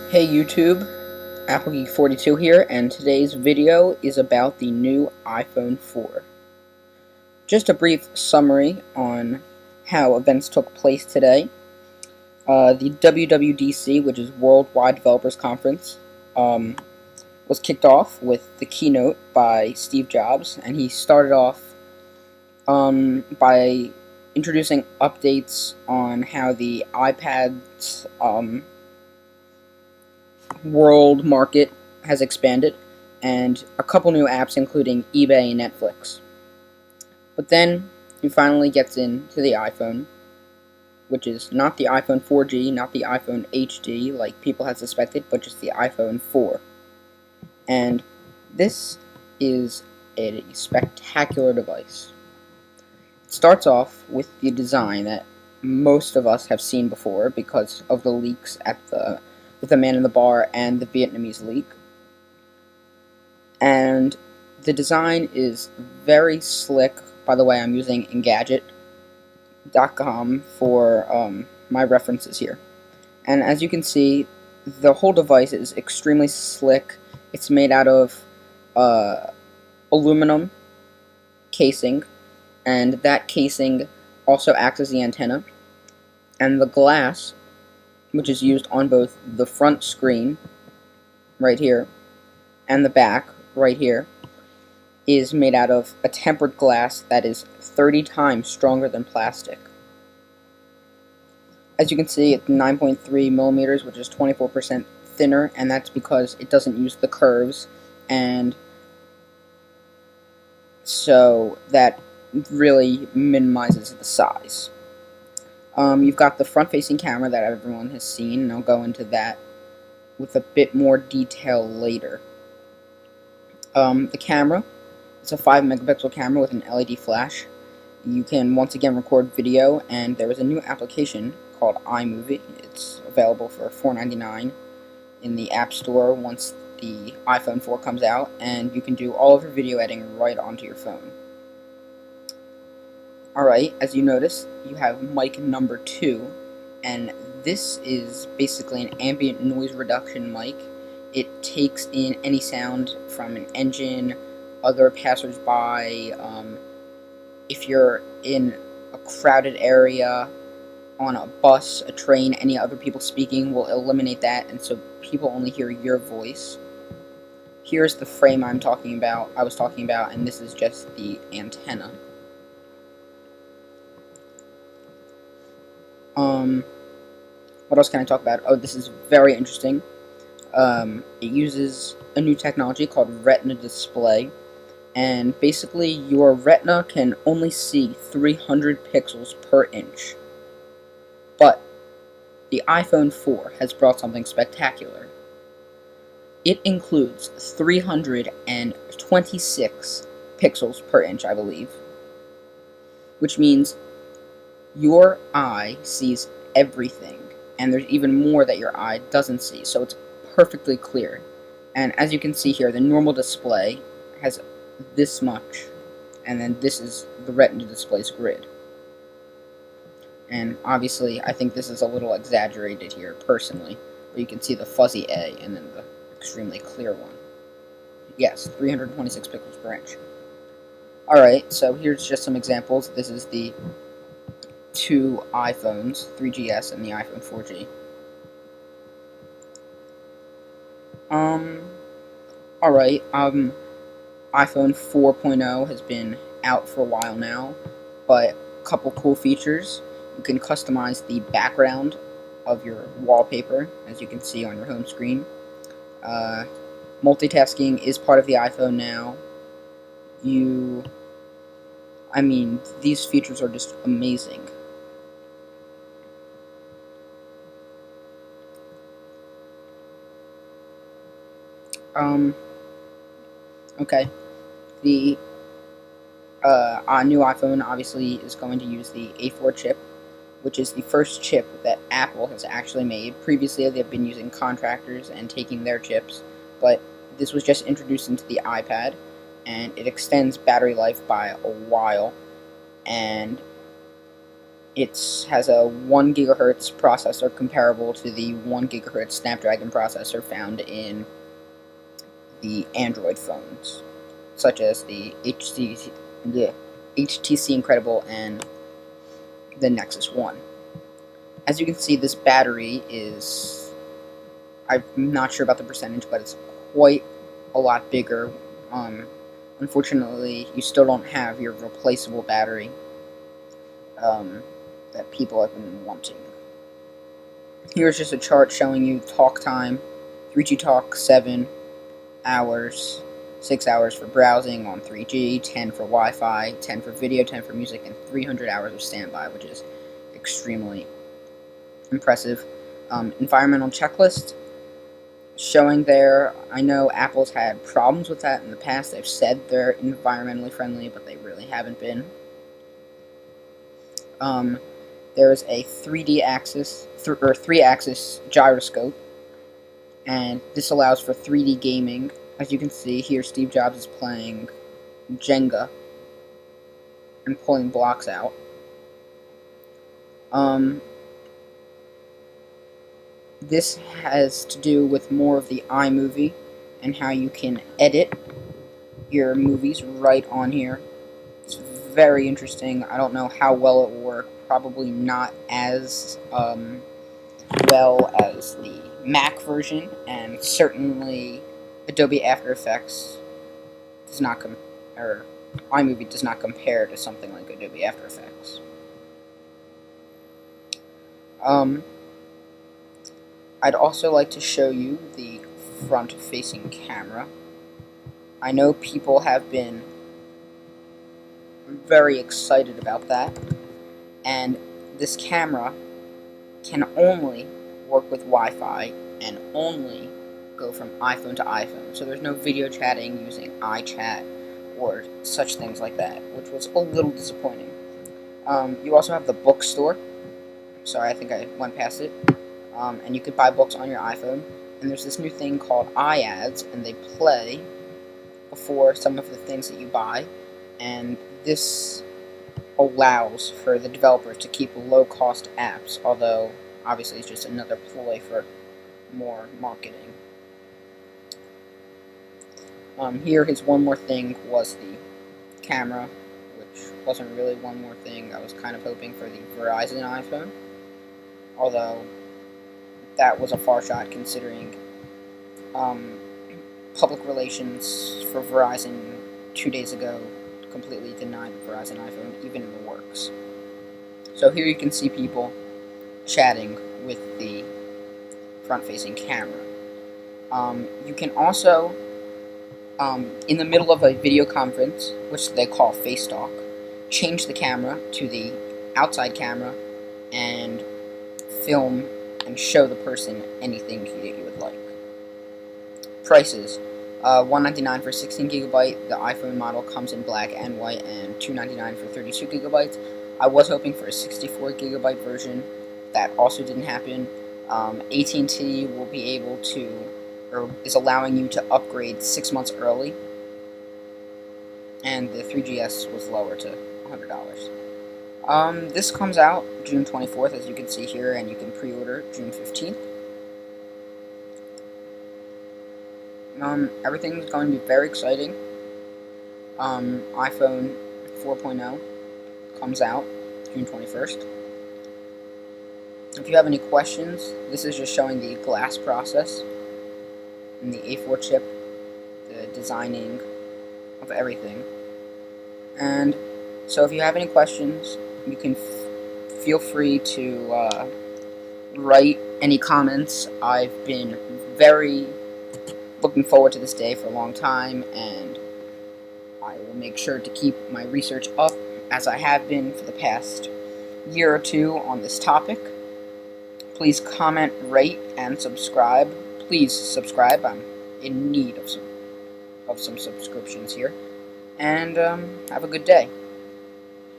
Hey YouTube, AppleGeek42 here, and today's video is about the new iPhone 4. Just a brief summary on how events took place today. The WWDC, which is Worldwide Developers Conference, was kicked off with the keynote by Steve Jobs, and he started off by introducing updates on how the iPad's world market has expanded, and a couple new apps including eBay and Netflix. But then he finally gets into the iPhone, which is not the iPhone 4G, not the iPhone HD like people had suspected, but just the iPhone 4. And this is a spectacular device. It starts off with the design that most of us have seen before because of the leaks with the man in the bar and the Vietnamese leak. And the design is very slick. By the way, I'm using Engadget.com for my references here. And as you can see, the whole device is extremely slick. It's made out of aluminum casing, and that casing also acts as the antenna. And the glass, which is used on both the front screen, right here, and the back, right here, is made out of a tempered glass that is 30 times stronger than plastic. As you can see, it's 9.3 millimeters, which is 24% thinner, and that's because it doesn't use the curves, and so that really minimizes the size. You've got the front-facing camera that everyone has seen, and I'll go into that with a bit more detail later. The camera, it's a 5 megapixel camera with an LED flash. You can once again record video, and there is a new application called iMovie. It's available for $4.99 in the App Store once the iPhone 4 comes out, and you can do all of your video editing right onto your phone. Alright, as you notice, you have mic number 2, and this is basically an ambient noise reduction mic. It takes in any sound from an engine, other passersby. If you're in a crowded area, on a bus, a train, any other people speaking will eliminate that, and so people only hear your voice. Here's the frame I was talking about, and this is just the antenna. What else can I talk about? Oh, this is very interesting. It uses a new technology called retina display, and basically your retina can only see 300 pixels per inch. But the iPhone 4 has brought something spectacular. It includes 326 pixels per inch, I believe, which means your eye sees everything, and there's even more that your eye doesn't see, so it's perfectly clear. And as you can see here, the normal display has this much, and then this is the retina display's grid. And obviously, I think this is a little exaggerated here, personally, but you can see the fuzzy A and then the extremely clear one. Yes, 326 pixels per inch. Alright, so here's just some examples. This is the two iPhones, 3GS and the iPhone 4G. Alright, iPhone 4.0 has been out for a while now, but a couple cool features. You can customize the background of your wallpaper, as you can see on your home screen. Multitasking is part of the iPhone now. These features are just amazing. Okay. The new iPhone obviously is going to use the A4 chip, which is the first chip that Apple has actually made. Previously, they've been using contractors and taking their chips, but this was just introduced into the iPad, and it extends battery life by a while, and It has a 1 gigahertz processor comparable to the 1 gigahertz Snapdragon processor found in the Android phones, such as the HTC Incredible and the Nexus 1. As you can see, this battery is, I'm not sure about the percentage, but it's quite a lot bigger. Unfortunately, you still don't have your replaceable battery that people have been wanting. Here's just a chart showing you talk time. 3G talk, 7 hours, 6 hours for browsing on 3G, 10 for Wi-Fi, 10 for video, 10 for music, and 300 hours of standby, which is extremely impressive. Environmental checklist showing there. I know Apple's had problems with that in the past. They've said they're environmentally friendly, but they really haven't been. There's a 3-axis gyroscope, and this allows for 3D gaming. As you can see here, Steve Jobs is playing Jenga and pulling blocks out. This has to do with more of the iMovie and how you can edit your movies right on here. It's very interesting. I don't know how well it will work. Probably not as well as the Mac version, and certainly Adobe After Effects does not iMovie does not compare to something like Adobe After Effects. I'd also like to show you the front-facing camera. I know people have been very excited about that, and this camera can only work with Wi-Fi and only go from iPhone to iPhone, so there's no video chatting using iChat or such things like that, which was a little disappointing. You also have the bookstore. Sorry, I think I went past it. And you could buy books on your iPhone, and there's this new thing called iAds, and they play before some of the things that you buy, and this allows for the developers to keep low-cost apps, although obviously it's just another ploy for more marketing. Here, his one more thing was the camera, which wasn't really one more thing. I was kind of hoping for the Verizon iPhone, although that was a far shot considering public relations for Verizon 2 days ago completely denied the Verizon iPhone, even in the works. So here you can see people chatting with the front-facing camera. You can also, in the middle of a video conference, which they call Face Talk, change the camera to the outside camera and film and show the person anything that you would like. Prices. $199 for 16 gigabyte. The iPhone model comes in black and white, and $299 for 32 gigabytes. I was hoping for a 64 gigabyte version. That also didn't happen. AT&T will be able to, or is allowing you to upgrade 6 months early, and the 3GS was lower to $100. This comes out June 24th, as you can see here, and you can pre-order June 15th. Everything's going to be very exciting. iPhone 4.0 comes out June 21st. If you have any questions, this is just showing the glass process and the A4 chip, the designing of everything. And so if you have any questions, you can feel free to write any comments. I've been very looking forward to this day for a long time, and I will make sure to keep my research up, as I have been for the past year or two on this topic. Please comment, rate, and subscribe. Please subscribe. I'm in need of some subscriptions here. And have a good day.